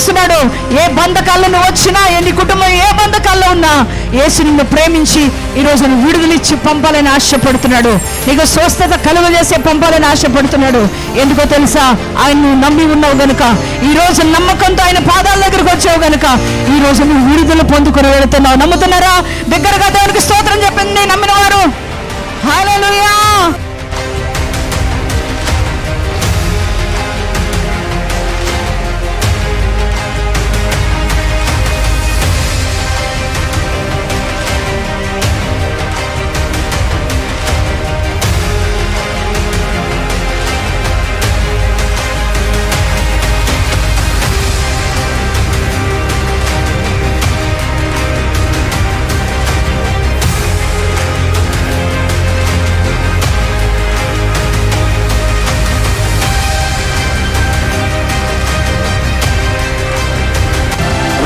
పిలుస్తున్నాడు. ఏ బంధకాల్లో నువ్వు వచ్చినా, నీ కుటుంబం ఏ బంధకాల్లో ఉన్నా, యేసు నిన్ను ప్రేమించి ఈరోజు నువ్వు విడుదలిచ్చి పంపాలని ఆశపడుతున్నాడు. నీకు స్వస్థత కలుగజేసే పంపాలని ఆశపడుతున్నాడు. ఎందుకో తెలుసా? ఆయన నువ్వు నమ్మి ఉన్నావు గనుక, ఈ రోజు నమ్మకంతో ఆయన పాదాల దగ్గరకు వచ్చావు గనుక ఈ రోజు నువ్వు విడుదల పొందుకొని వెళుతున్నావు. నమ్ముతున్నారా? దగ్గరగా దేవునికి స్తోత్రం చెప్పింది నమ్మిన వారు. హల్లెలూయా.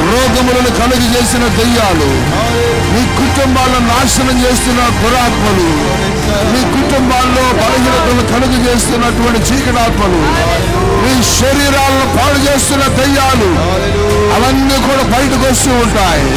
రోగములను కలుగు చేసిన దెయ్యాలు, మీ కుటుంబాలను నాశనం చేస్తున్న దురాత్మలు, మీ కుటుంబాల్లో బలహీనతలు కలుగు చేస్తున్నటువంటి చీకటాత్మలు, మీ శరీరాలను పాడు చేస్తున్న దెయ్యాలు, అవన్నీ కూడా బయటకు వస్తూ ఉంటాయి.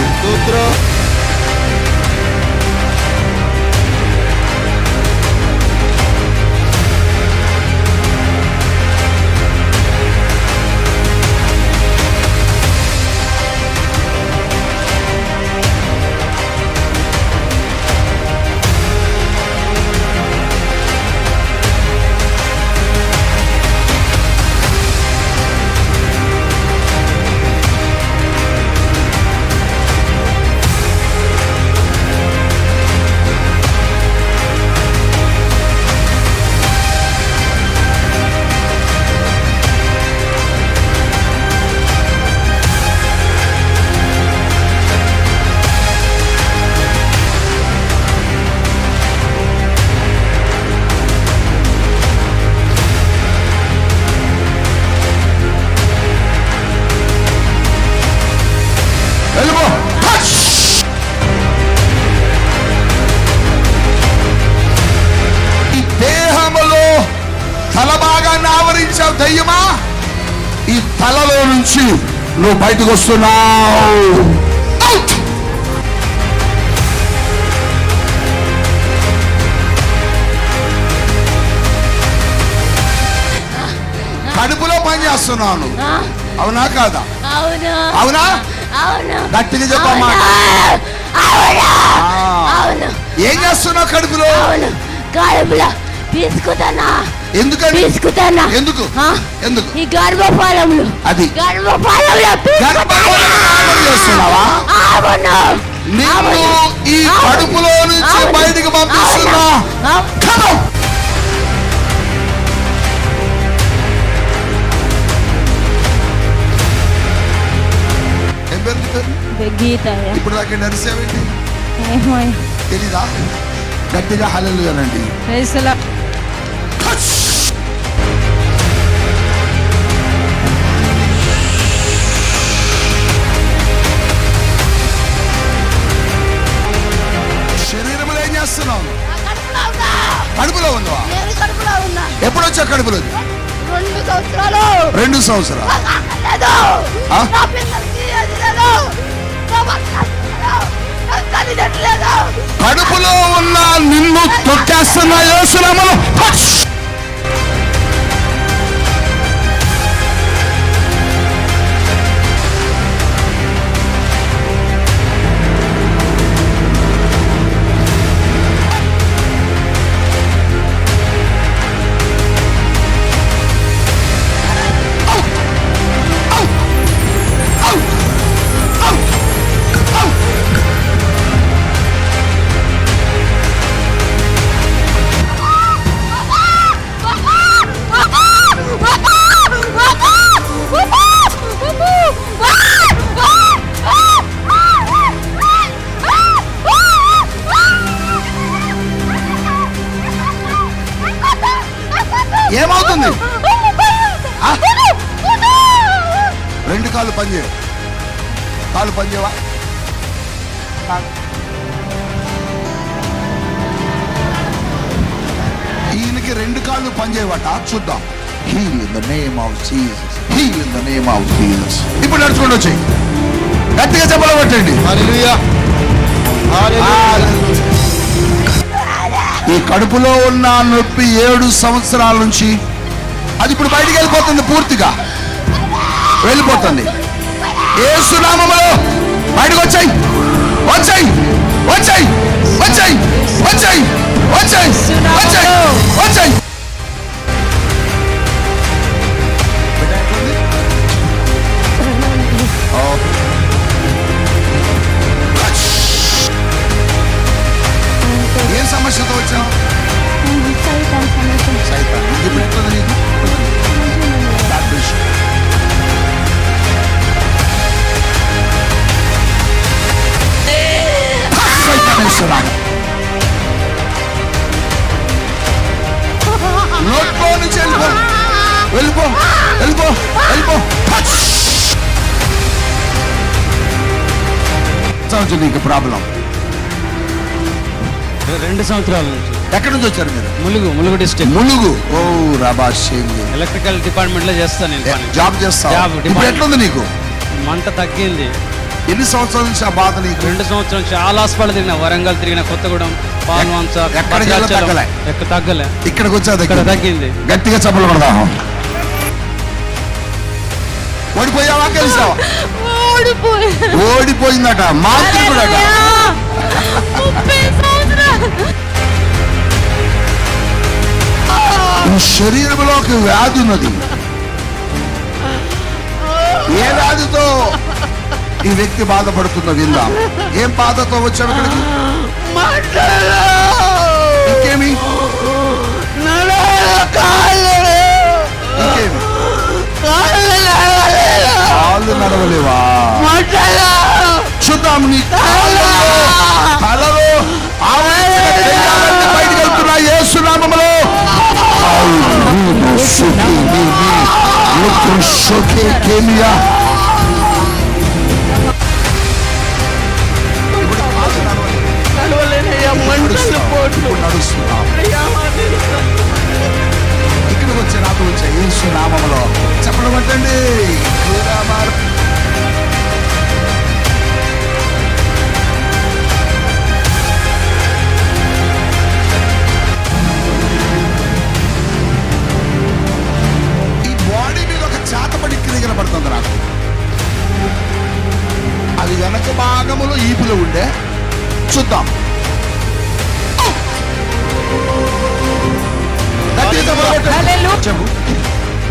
తల భాగాన్ని ఆవరించావు దయ్యమా, ఈ తలలో నుంచి నువ్వు బయటకు వస్తున్నావు. కడుపులో పని చేస్తున్నాను. అవునా కాదా? అవునా? గట్టిగా చెప్పమ్మా. ఏం చేస్తున్నావు కడుపులో? తీసుకుతానా? ఎందుకని తీసుకుతానా? ఎందుకు? ఎందుకు? ఈ గర్భఫలములు, అది గర్భఫలములు చేస్తున్నావా? నిన్ను ఈ కడుపులో నుంచి బయటికి పంపిస్తున్నా. ఇప్పుడు దాకా నడిసేవేంటి తెలీదా? గట్టిగా హల్లెలూయా అనండి. శరీరంలో ఏం చేస్తున్నావు? కడుపులో ఉందా? ఎప్పుడు వచ్చా కడుపులో? 2 సంవత్సరాలు. కడుపులో ఉన్న నిన్ను తొక్కేస్తున్న యేసు నామములో ఏమవుతుంది? 2 కాళ్ళు పనిచేయవు. కాళ్ళు పనిచేయవా? ఈయనకి 2 కాళ్ళు పనిచేయవట. చూద్దాం. Heal in the name of Jesus. Heal in the name of Jesus. ఇప్పుడు నడుచుకుంటూ వచ్చి గట్టిగా చెప్పలు కొట్టండి. హల్లెలూయా. ఈ కడుపులో ఉన్న నొప్పి 7 సంవత్సరాల నుంచి అది ఇప్పుడు బయటికి వెళ్ళిపోతుంది, పూర్తిగా వెళ్ళిపోతుంది. యేసు నామములో బయటకు వచ్చాయి, వచ్చాయి, వచ్చాయి, వచ్చాయి, వచ్చాయి, వచ్చాయి, వచ్చాయి, వచ్చాయి. ఏం సమస్యతో వచ్చావు? సైతాన్. ఇప్పుడు ఎట్లుంది నీకు? నోట్లో నుంచి వెళ్ళిపో, వెళ్ళిపో, వెళ్ళిపో, వెళ్ళిపో. నీకు ప్రాబ్లం 2 సంవత్సరాల నుంచి. ఎక్కడి నుంచి వచ్చారు మీరు? ములుగు డిస్ట్రిక్ట్. ములుగు. ఓ రాబాషింగ్. ఎలక్ట్రికల్ డిపార్ట్మెంట్ లో చేస్తాను నేను పని. జాబ్ చేస్తా. జాబ్ ఇప్పుడు ఎట్లుంది నీకు? మంట తగ్గింది. ఎన్ని సంవత్సరాల నుంచి ఆ బాధ నీకు? 2 సంవత్సరాలు చాలా హాస్పిటల్ తిరిగిన, వరంగల్ తిరిగిన, కొత్తగూడెం, పాల్వంచ, ఎక్కడికి వెళ్ళా తగ్గలే. తగ్గలే. ఇక్కడికి వచ్చా ఇక్కడ తగ్గింది. గట్టిగా చప్పలు పడదాం. ఓడిపోయావా గెలిచావా? ఓడిపోయిందట, మాంత్రికుడట. ఈ శరీరంలోకి వ్యాధి ఉన్నది. ఏ వ్యాధితో ఈ వ్యక్తి బాధపడుతుందో విందాం. ఏం బాధతో వచ్చాడు ఇక్కడికి? ఇంకేమి? ఇంకేమి? కాళ్ళు నడవలేవా? చూద్దాం. నీ కలలో బయటకు వెళ్తున్నా యేసు నామములో. ఇక్కడికి వచ్చే నాతో వచ్చే యేసు నామములో చెప్పడం అంటండి. ఈ బాడీ మీద ఒక చేతపడి కనబడుతుంది నాకు. అది వెనక భాగములో ఈపులో ఉండే. చూద్దాం.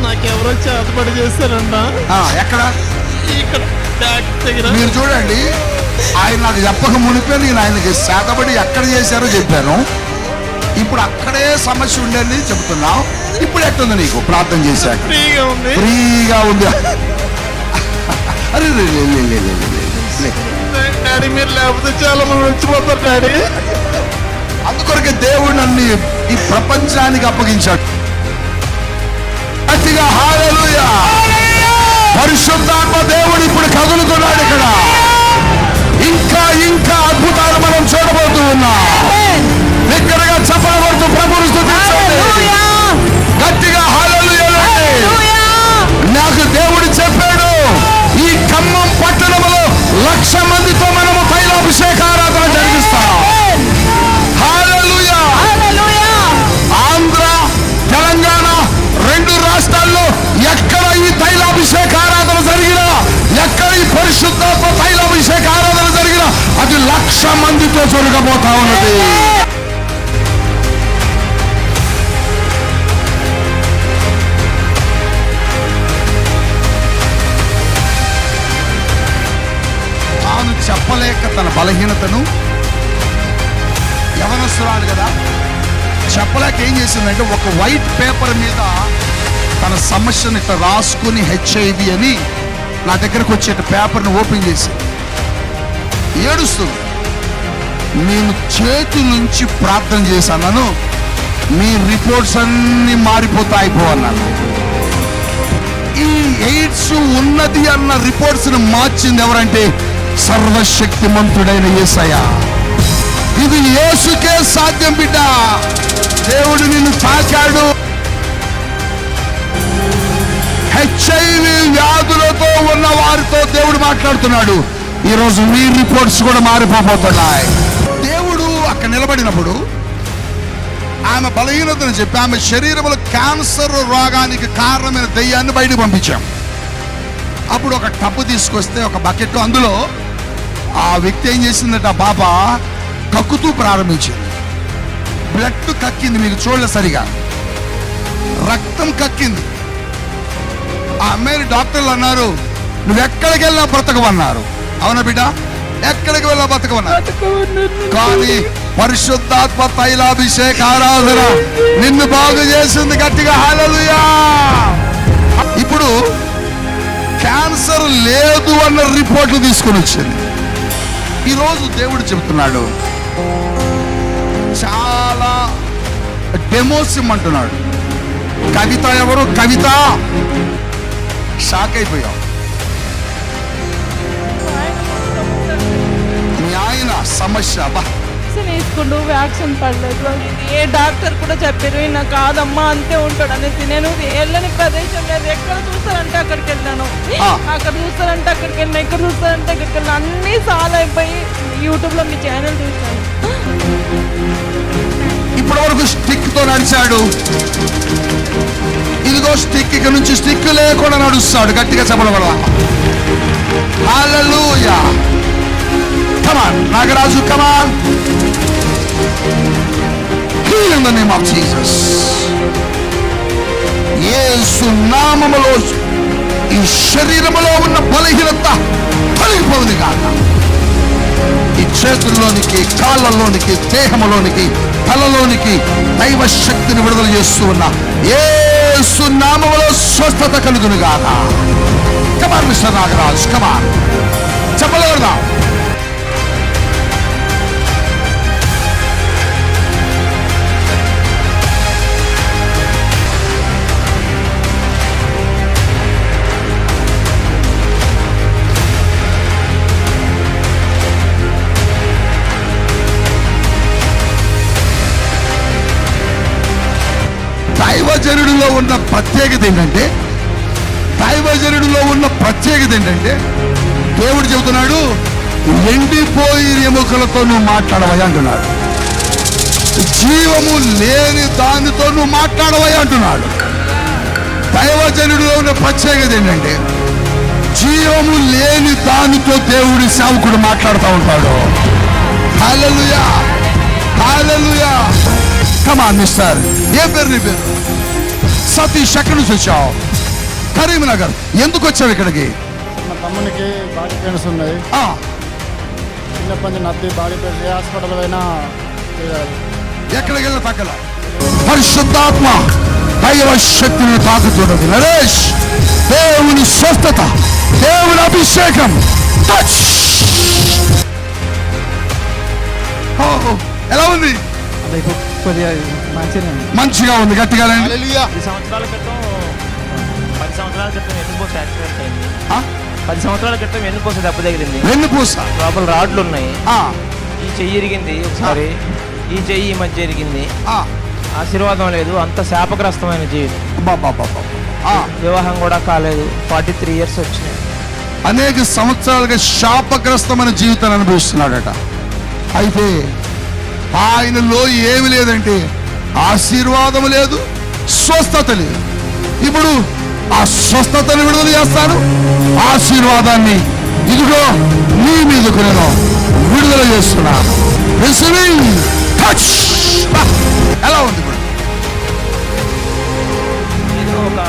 నాకెవరో చేతపడి చేస్తారన్నా. ఎక్కడ? ఇక్కడ బ్యాక్ దగ్గర. మీరు చూడండి, ఆయన నాకు చెప్పక మునిపే నేను ఆయనకి చేతబడి ఎక్కడ చేశారో చెప్పాను. ఇప్పుడు అక్కడే సమస్య ఉండేది చెబుతున్నావు. ఇప్పుడు ఎట్టుంది నీకు? ప్రార్థన చేశాక ఫ్రీగా ఉంది. ఫ్రీగా ఉంది. అరే డాడీ మీరు లేకపోతే చాలా మంది వచ్చిపోతారు డాడీ. అందుకొరకే దేవుడు నన్ను ఈ ప్రపంచానికి అప్పగించాడు. గట్టిగా హల్లెలూయా. పరిశుద్ధాత్మ దేవుడు ఇప్పుడు కదులుతున్నాడు ఇక్కడ. ఇంకా ఇంకా అద్భుతాలు మనం చూడబోతూ ఉన్నాం. దగ్గరగా చప్పలు కొడుతూ ప్రభువును స్తుతించండి. గట్టిగా హల్లెలూయా. నాకు దేవుడు చెప్పాడు, ఈ ఖమ్మం పట్టణంలో 1,00,000 మందితో మనము తైలాభిషేక ఆరాధన జరిగిస్తాం. హల్లెలూయా. ఆంధ్ర, తెలంగాణ 2 రాష్ట్రాల్లో ఎక్కడ ఈ తైలాభిషేక ఆరాధన జరిగినా, ఎక్కడ ఈ పరిశుద్ధాత్మ తైలాభిషేక ఆరాధన జరిగినా అది 1,00,000 మందితో జరగబోతా ఉన్నది. తాను చెప్పలేక తన బలహీనతను, యవనస్తురాలు కదా, చెప్పలేక ఏం చేసిందంటే ఒక వైట్ పేపర్ మీద తన సమస్యను ఇట్లా రాసుకుని HIV అని నా దగ్గరకు వచ్చే పేపర్ని ఓపెన్ చేసి ఏడుస్తుంది. నేను చేతి నుంచి ప్రార్థన చేశాను, మీ రిపోర్ట్స్ అన్ని మారిపోతాయి అన్నాను. ఈ ఎయిడ్స్ ఉన్నది అన్న రిపోర్ట్స్ ని మార్చింది ఎవరంటే సర్వశక్తిమంతుడైన యేసయ్య. ఇది యేసుకే సాధ్యం బిడ్డ. దేవుడు నిన్ను తాకాడు. HIV వారితో దేవుడు మాట్లాడుతున్నాడు. ఈరోజు మీ రిపోర్ట్స్ కూడా మారిపోతున్నాయి. దేవుడు అక్కడ నిలబడినప్పుడు ఆమె బలహీనతను చెప్పి ఆమె శరీరంలో క్యాన్సర్ రోగానికి కారణమైన దెయ్యాన్ని బయటకు పంపించాం. అప్పుడు ఒక టబ్బు తీసుకొస్తే ఒక బకెట్, అందులో ఆ వ్యక్తి ఏం చేసిందట, పాప కక్కుతూ ప్రారంభించింది. బ్లడ్ కక్కింది, మీకు చూడలే సరిగా, రక్తం కక్కింది. ఆ అమ్మాయిని డాక్టర్లు అన్నారు, నువ్వు ఎక్కడికి వెళ్ళినా బ్రతకమన్నారు. అవునా బిడ్డ, ఎక్కడికి వెళ్ళినా బ్రతకమన్నారు. కానీ పరిశుద్ధాత్మ తైలాభిషేక ఆరాధన నిన్ను బాగు చేసింది. గట్టిగా హల్లెలూయా. ఇప్పుడు క్యాన్సర్ లేదు అన్న రిపోర్ట్లు తీసుకొని వచ్చింది. ఈరోజు దేవుడు చెబుతున్నాడు, చాలా డెమోస్ ఇమ్మంటున్నాడు. కవిత ఎవరు? కవిత షాక్ అయిపోయాం. మీ ఆయన సమస్య వేసుకుంటూ వ్యాక్సిన్ పడలేదు. ఏ డాక్టర్ కూడా చెప్పారు ఈయన కాదమ్మా అంతే ఉంటాడు అనేసి. నేను వెళ్ళని ప్రదేశం లేదు, ఎక్కడ చూస్తారంటే అక్కడికి వెళ్ళాను, అక్కడ చూస్తారంటే అక్కడికి వెళ్ళినా, ఇక్కడ చూస్తారంటే ఇక్కడికి వెళ్ళినా, అన్నీ సాల్వ్ అయిపోయి యూట్యూబ్లో మీ ఛానల్ చూస్తాను. ఇప్పటి వరకు స్టిక్ తో నడిచాడు, ఇదిగో స్టిక్, ఇక నుంచి స్టిక్ లేకుండా నడుస్తాడు. గట్టిగా చెప్పడం హల్లెలూయా. కమాన్ నాగరాజు, కమాన్. Heal in the name of Jesus. యేసు నామములో ఈ శరీరములో ఉన్న బలహీనత తొలగిపోతుంది కాక. ఈ చేతుల్లోనికి, కాళ్ళలోనికి, దేహంలోనికి, తలలోనికి దైవ శక్తిని విడుదల చేస్తూ ఉన్న యేసు నామములో స్వస్థత కలుగును గాక. కమాన్ మిస్టర్ నాగరాజ్, కమాన్ చెప్పలేదా? దైవజనుడిలో ఉన్న ప్రత్యేకత ఏంటంటే దేవుడు చెబుతున్నాడు, ఎండిపోయి ఎముకలతో నువ్వు మాట్లాడవయ్యా అంటున్నాడు. జీవము లేని దానితో నువ్వు మాట్లాడవయ్యా అంటున్నాడు. దైవజనుడిలో ఉన్న ప్రత్యేకత ఏంటంటే జీవము లేని దానితో దేవుడి సేవకుడు మాట్లాడుతూ ఉంటాడు. హల్లెలూయా, హల్లెలూయా. కమాన్ మిస్టర్, ఏం పేరు నీ పేరు? సతీష్. ఎక్కడి నుంచి వచ్చావు? కరీంనగర్. ఎందుకు వచ్చావు ఇక్కడికి? మా తమ్మునికి బాడీ పెయిన్స్ ఉన్నాయి. చిన్నప్పటి నుంచి నత్తి బాడీ పెయిన్స్, ఏ హాస్పిటల్ అయినా ఎక్కడికి వెళ్ళిన తగ్గల. పరిశుద్ధాత్మ దైవ శక్తిని తాకుతున్నది. నరేష్, దేవుని స్వస్థత, దేవుని అభిషేకం. ఎలా ఉంది? మంచిగా ఉంది. గట్టిగా 10 సంవత్సరాల క్రితం వెన్నుపూస యాక్సిడెంట్ అయింది. 10 సంవత్సరాల క్రితం వెన్నుపూస దెబ్బ తగిలింది. వెన్నుపూస లోపల రాడ్లు ఉన్నాయి. ఈ చెయ్యి ఇరిగింది ఒకసారి, ఈ చెయ్యి ఈ మధ్య ఇరిగింది. ఆశీర్వాదం లేదు, అంత శాపగ్రస్తమైన జీవితం. వివాహం కూడా కాలేదు. 43 years వచ్చినాయి. అనేక సంవత్సరాలుగా శాపగ్రస్తమైన జీవితాన్ని అనుభవిస్తున్నాడట. అయితే ఆయనలో ఏమి లేదంటే ఆశీర్వాదం లేదు, స్వస్థత లేదు. ఇప్పుడు ఆ స్వస్థతను విడుదల చేస్తాను, ఆశీర్వాదాన్ని ఇదిగో నీ మీదకు నేను విడుదల చేస్తున్నాను. Receiving touch. ఎలా ఉంది ఇప్పుడు? ఒక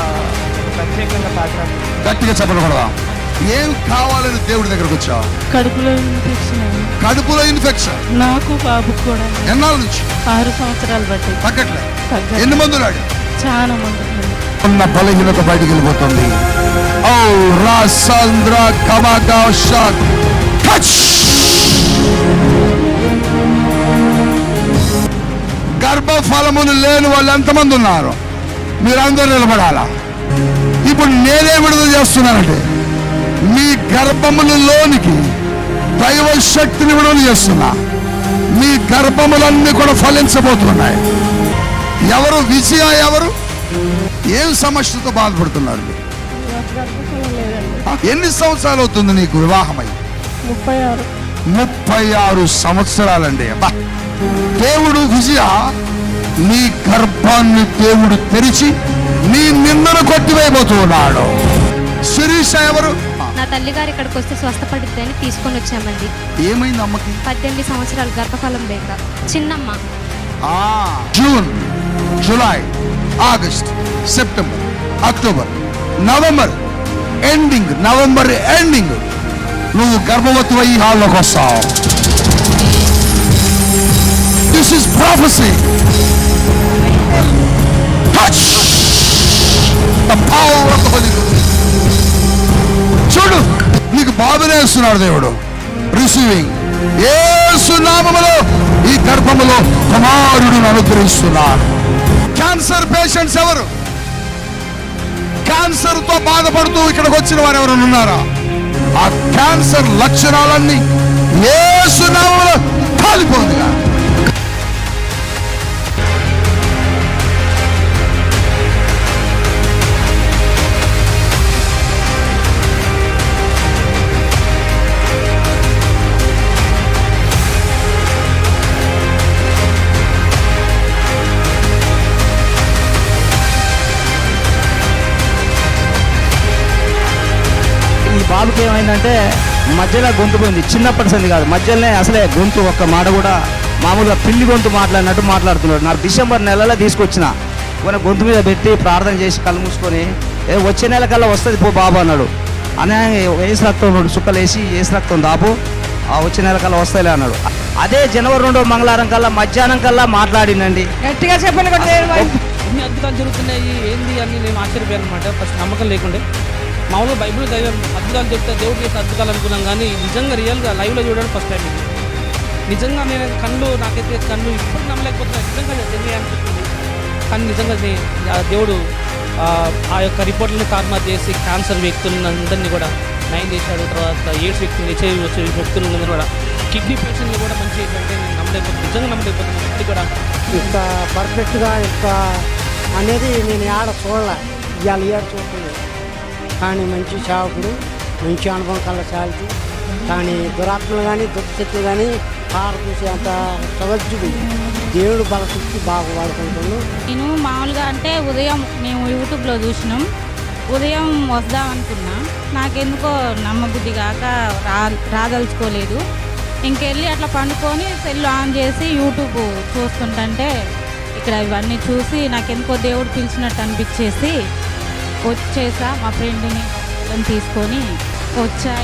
ప్రత్యేకంగా తాకినట్టు. గట్టిగా చెప్పకూడదా? ఏం కావాలని దేవుడి దగ్గరకు వచ్చావు? కడుపులో ఇన్ఫెక్షన్. కడుపులో ఇన్ఫెక్షన్ నాకు బాబుకు కూడా. ఎన్నాళ్ళ నుంచి? 6 సంవత్సరాలు బట్టి. తగ్గట్లే. ఎన్ని మందులు ఆడి? చాలా మంది. ఉన్న బలహీనత బయటికి వెళ్ళిపోతుంది. ఓ రాసాంద్ర కమాగాషాక్ టచ్. గర్భఫలములు లేని వాళ్ళు ఎంతమంది ఉన్నారు? మీరందరూ నిలబడాలా? ఇప్పుడు నేనే విడుదల చేస్తున్నానంటే మీ గర్భములలోనికి దైవ శక్తిని విడుదల చేస్తున్నా. మీ గర్భములన్నీ కూడా ఫలించబోతున్నాయి. ఎవరు విజయ? ఎవరు ఏం సమస్యతో బాధపడుతున్నారు? గర్భఫలం లేదండి. ఎన్ని సంవత్సరాలు అవుతుంది నీకు వివాహమై? 36. 36 సంవత్సరాలండి. అబ్బా, దేవుడు విజయ నీ గర్భాన్ని దేవుడు తెరిచి నీ నిందను కొట్టివేయబోతున్నాడు. శిరీష ఎవరు? నా తల్లి గారు ఇక్కడికి వస్తే స్వస్థపడిద్దని తీసుకొని వచ్చామండి. ఏమైంది అమ్మకి? 18 సంవత్సరాలు గర్భఫలం లేక. చిన్నమ్మ. June, July, August, September, October, November ending నువ్వు గర్భవతి అయ్యి హాల్లోకి వస్తావు. This is prophecy. Touch the power of the Holy Ghost. చూడు, నీకు బాబునే ఇస్తున్నాడు దేవుడు. రిసీవింగ్ యేసు నామములో ఈ గర్భములో కుమారుడును అనుగ్రహిస్తున్నాడు. క్యాన్సర్ పేషెంట్స్ ఎవరు? క్యాన్సర్ తో బాధపడుతూ ఇక్కడికి వచ్చిన వారు ఎవరైనా ఉన్నారా? ఆ క్యాన్సర్ లక్షణాలన్నీ యేసు నామములో కాలిపోతుందిగా. ఈ బాబుకి ఏమైందంటే మధ్యలో గొంతు పోయింది. చిన్నప్పటి సంది కాదు, మధ్యలోనే అసలే గొంతు ఒక్క మాట కూడా మామూలుగా పిల్లి గొంతు మాట్లాడినట్టు మాట్లాడుతున్నాడు. నాకు డిసెంబర్ నెలలో తీసుకొచ్చిన గొంతు మీద పెట్టి ప్రార్థన చేసి కళ్ళు మూసుకొని వచ్చే నెల కల్లా వస్తుంది పో బాబు అన్నాడు. అనే వేసి రక్తం చుక్కలు వేసి వేసి రక్తం దాపు వచ్చే నెల కల్లా వస్తాయిలే అన్నాడు. అదే జనవరి 2వ మంగళవారం కల్లా మధ్యాహ్నం కల్లా మాట్లాడినండి. గట్టిగా చెప్పండి. ఎన్ని అద్భుతాలు జరుగుతున్నాయి ఏంది అని నేను ఆశ్చర్యపోయాను అనమాట. ఫస్ట్ నమ్మకం లేకుండే మామూలుగా బైబిల్ దైవం అద్భుతాలు చెప్తే దేవుడు చేసే అద్భుతాలు అనుకున్నాం, కానీ నిజంగా రియల్గా లైవ్లో చూడడం ఫస్ట్ టైం ఇది. నిజంగా నేను నాకైతే కళ్ళు ఇప్పుడు నమ్మలేకపోతున్నా. నిజంగా నిజంగా అనిపిస్తుంది. కానీ నిజంగా దేవుడు ఆ యొక్క రిపోర్ట్లను తారుమారు చేసి క్యాన్సర్ వ్యక్తులందరినీ కూడా నయం చేశాడు. తర్వాత ఎయిడ్స్ వ్యక్తులు, హెచ్ఐవి వచ్చే వ్యక్తులందరినీ కూడా, కిడ్నీ పేషెంట్లు కూడా మంచి ఏంటంటే నేను నమ్మలేకపోతున్నాను. నిజంగా నమ్మలేకపోతున్నాను. ఇప్పుడు కూడా ఇంత పర్ఫెక్ట్గా ఇంత అనేది నేను ఆడ చూడలే, ఇవాళ ఏడు చూస్తుంది. కానీ మంచి సేవకుడు, మంచి అనుభవం కల సేవకు. కానీ దురాత్మలు కానీ దుష్టశక్తులు కానీ పార చూసి అంత సవజ్జుడు దేవుడు బలశక్తి బాగా వాడుకుంటున్నాడు. నేను మామూలుగా అంటే ఉదయం మేము యూట్యూబ్లో చూసినాం, ఉదయం వద్దాం అనుకున్నా. నాకెందుకో నమ్మబుద్ధి కాక రాదలుచుకోలేదు. ఇంకెళ్ళి అట్లా పండుకొని సెల్ ఆన్ చేసి యూట్యూబ్ చూస్తుంటే ఇక్కడ ఇవన్నీ చూసి నాకెందుకో దేవుడు పిలిచినట్టు అనిపించేసి వచ్చేసా. మా ఫ్రెండ్ని తీసుకొని వచ్చా.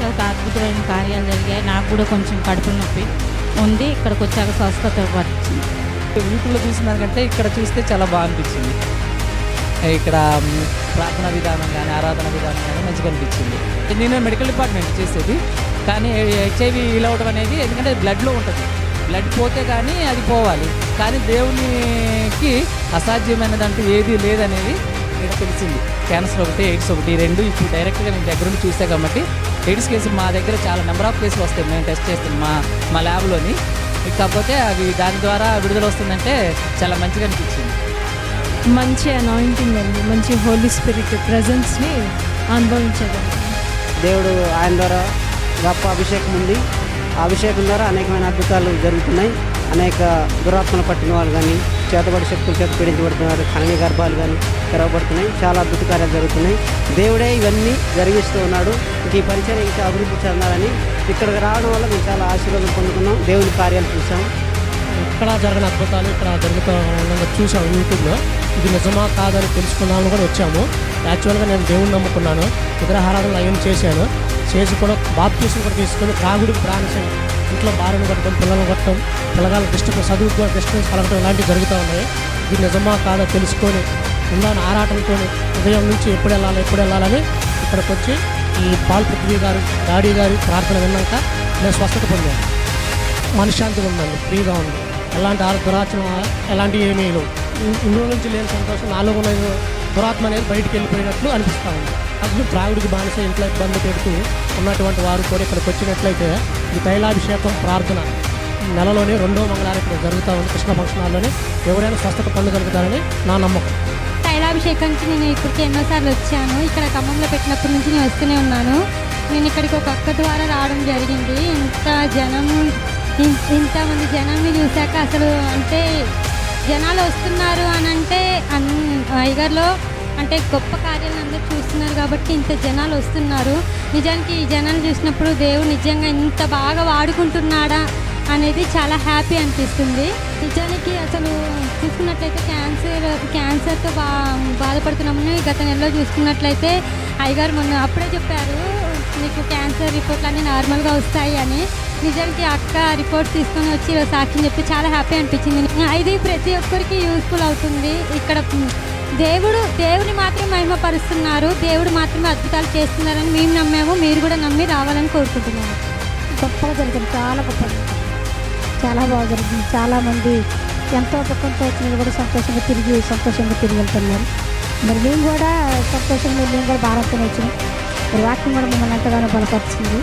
ఒక అద్భుతమైన కార్యాలు జరిగాయి. నాకు కూడా కొంచెం కడుపు నొప్పి ఉంది. ఇక్కడికి వచ్చాక స్వస్థత వచ్చింది. యూట్యూబ్లో చూసిన దానికంటే ఇక్కడ చూస్తే చాలా బాగా అనిపించింది. ఇక్కడ ప్రార్థన విధానం కానీ ఆరాధన విధానం కానీ మంచిగా అనిపించింది. నేను మెడికల్ డిపార్ట్మెంట్ చేసేది, కానీ హెచ్ఐవి ఇలా అవడం అనేది ఎందుకంటే బ్లడ్లో ఉంటుంది. బ్లడ్ పోతే కానీ అది పోవాలి, కానీ దేవునికి అసాధ్యమైనదంటూ ఏది లేదనేది నాకు తెలిసింది. క్యాన్సర్ ఒకటి, ఎయిడ్స్ ఒకటి, రెండు ఇప్పుడు డైరెక్ట్గా నేను దగ్గర నుండి చూసా. కాబట్టి ఎయిడ్స్ కేసులు మా దగ్గర చాలా నెంబర్ ఆఫ్ కేసులు వస్తాయి. మేము టెస్ట్ చేస్తాం మా ల్యాబ్లోని. కాకపోతే అవి దాని ద్వారా విడుదల వస్తుందంటే చాలా మంచిగా అనిపించింది. మంచి అనాయింటింగ్ అండి, మంచి హోలీ స్పిరిట్ ప్రెజెన్స్ని అనుభవించగలం. దేవుడు ఆయన ద్వారా గొప్ప అభిషేకం ఉంది. ఆ అభిషేకం ద్వారా అనేకమైన అద్భుతాలు జరుగుతున్నాయి. అనేక దురాత్మలు పట్టిన వాళ్ళు కానీ, చేతబడి శక్తులు చేత పీడించబడుతున్నారు, కణవి గర్భాలు కానీ తెరవబడుతున్నాయి. చాలా అద్భుత కార్యాలు జరుగుతున్నాయి. దేవుడే ఇవన్నీ జరిగిస్తూ ఉన్నాడు. ఈ పరిచయం ఇంకా అభివృద్ధి చెందాలని ఇక్కడికి రావడం వల్ల మేము చాలా ఆశీర్వాదం పొందుకున్నాం. దేవుని కార్యాలు చూసాం. ఇక్కడ జరిగిన అద్భుతాలు ఇక్కడ జరుగుతూ చూసాము యూట్యూబ్లో. ఇది నిజమా కాదని తెలుసుకుందామని కూడా వచ్చాము. యాక్చువల్గా నేను దేవుని నమ్ముకున్నాను, విగ్రహారాధనలు అవన్నీ చేశాను. చేసి కూడా బాప్తీసం కూడా తీసుకొని త్రాగుడికి ప్రాణించి ఇంట్లో భార్యను కొట్టడం, పిల్లలను కొట్టడం, పిల్లగాళ్ళ డిస్టర్బెన్స్, చదువుకు కూడా డిస్టర్బెన్స్ కలగడం ఇలాంటివి జరుగుతూ ఉన్నాయి. ఇది నిజమా కాదో తెలుసుకొని ఉందని ఆరాటంతో ఉదయం నుంచి ఎప్పుడు వెళ్ళాలని ఇక్కడికి వచ్చి ఈ పాల్ పృథ్వీ గారు, డాడీ గారి ప్రార్థన విన్నాక నేను స్వస్థత పొందాను. మనశ్శాంతిగా ఉందండి, ఫ్రీగా ఉంది. ఎలాంటి దురాత్మ ఎలాంటివి ఏమీ లేవు. ఇందులో నుంచి లేని సంతోషం నాలో ఉన్న దురాత్మ అనేది బయటికి వెళ్ళిపోయినట్లు అనిపిస్తూ ఉంది. అసలు త్రాగుడికి బానిస ఇంట్లో ఇబ్బంది పెడుతూ ఉన్నటువంటి వారు కూడా ఇక్కడికి వచ్చినట్లయితే ఈ తైలాభిషేకం ప్రార్థన నెలలోనే 2వ మంగళవారం ఇక్కడ జరుగుతూ ఉంది. కృష్ణ ఫంక్షన్ హాల్లోనే ఎవరైనా స్వస్థత పొందగలుగుతారని నా నమ్మకం. తైలాభిషేకానికి నేను ఇక్కడికి ఎన్నోసార్లు వచ్చాను. ఇక్కడ ఖమ్మంలో పెట్టినప్పటి నుంచి నేను వస్తూనే ఉన్నాను. నేను ఇక్కడికి ఒక అక్క ద్వారా రావడం జరిగింది. ఇంతమంది జనాన్ని చూశాక అసలు అంటే జనాలు వస్తున్నారు అని అంటే అయ్యగారిలో అంటే గొప్ప కార్యాలను అందరూ చూస్తున్నారు కాబట్టి ఇంత జనాలు వస్తున్నారు. నిజానికి ఈ జనాలు చూసినప్పుడు దేవుడు నిజంగా ఇంత బాగా వాడుకుంటున్నాడా అనేది చాలా హ్యాపీ అనిపిస్తుంది. నిజానికి అసలు చూసుకున్నట్లయితే క్యాన్సర్తో బాధపడుతున్నామని గత నెలలో చూసుకున్నట్లయితే అయ్యగారు మొన్న అప్పుడే చెప్పారు నీకు క్యాన్సర్ రిపోర్ట్లు అన్నీ నార్మల్గా వస్తాయి అని. నిజానికి అక్క రిపోర్ట్స్ తీసుకొని వచ్చి సాక్ష్యం చెప్పి చాలా హ్యాపీ అనిపించింది. ఇది ప్రతి ఒక్కరికి యూస్ఫుల్ అవుతుంది. ఇక్కడ దేవుని మాత్రమే మహిమపరుస్తున్నారు, దేవుడు మాత్రమే అద్భుతాలు చేస్తున్నారని మేము నమ్మాము. మీరు కూడా నమ్మి రావాలని కోరుకుంటున్నాము. గొప్పగా జరుగుతుంది, చాలా గొప్పగా, చాలా బాగా జరుగుతుంది. చాలామంది ఎంతో దుఃఖంతో వచ్చినది కూడా సంతోషంగా తిరిగి వెళ్తున్నారు. మరి మేము కూడా సంతోషంగా మేము కూడా భారత్లో వచ్చినాం. మరి వాక్యం కూడా మమ్మల్ని ఎంతగానో బలపరిచింది.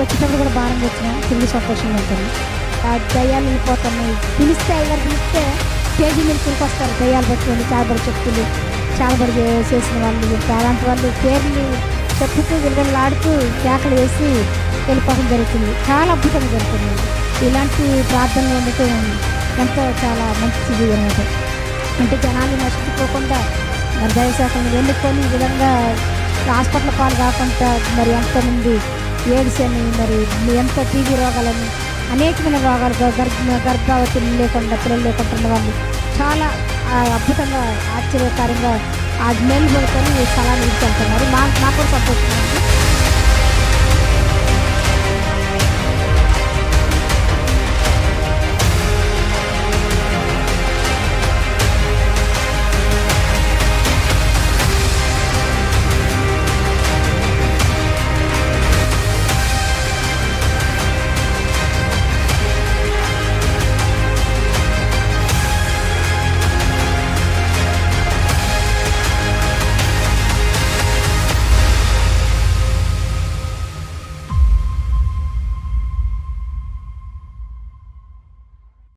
వచ్చేటప్పుడు కూడా భారం వచ్చినాం, తిరిగి సంతోషంగా వెళ్తున్నాం. ఆ దయ్యాలు వెళ్ళిపోతున్నాయి. పిలిస్తే అయ్యారు పిలిస్తే కేజీ మిల్కులకు వస్తారు. దయ్యాలు పట్టుకొని చాలబడి చెప్పులు చాలబడి చేసిన వాళ్ళు అలాంటి వాళ్ళు పేర్లు చెప్పుతూ విలువలాడుతూ కేకలు వేసి వెళ్ళిపోవడం జరుగుతుంది. చాలా అద్భుతంగా జరుగుతుంది. ఇలాంటి ప్రార్థనలు ఉండటం ఎంతో చాలా మంచిది అనమాట. అంటే జనాలు నష్టపోకుండా మరి దైవశాఖలను వెళ్ళుకొని ఈ విధంగా హాస్పిటల్ పాలు కాకుండా మరి ఎంతోమంది ఎయిడ్స్ అని మరి ఎంతో టీబీ రోగాలని అనేకమైన రోగాలు గర్భావతులు లేకుండా పిల్లలు లేకుండా ఉన్న వాళ్ళు చాలా అద్భుతంగా ఆశ్చర్యకరంగా ఆ మేలు పడుకొని స్థలాన్ని ఇచ్చి వెళ్తున్నారు. నాకు కూడా సంతోషం.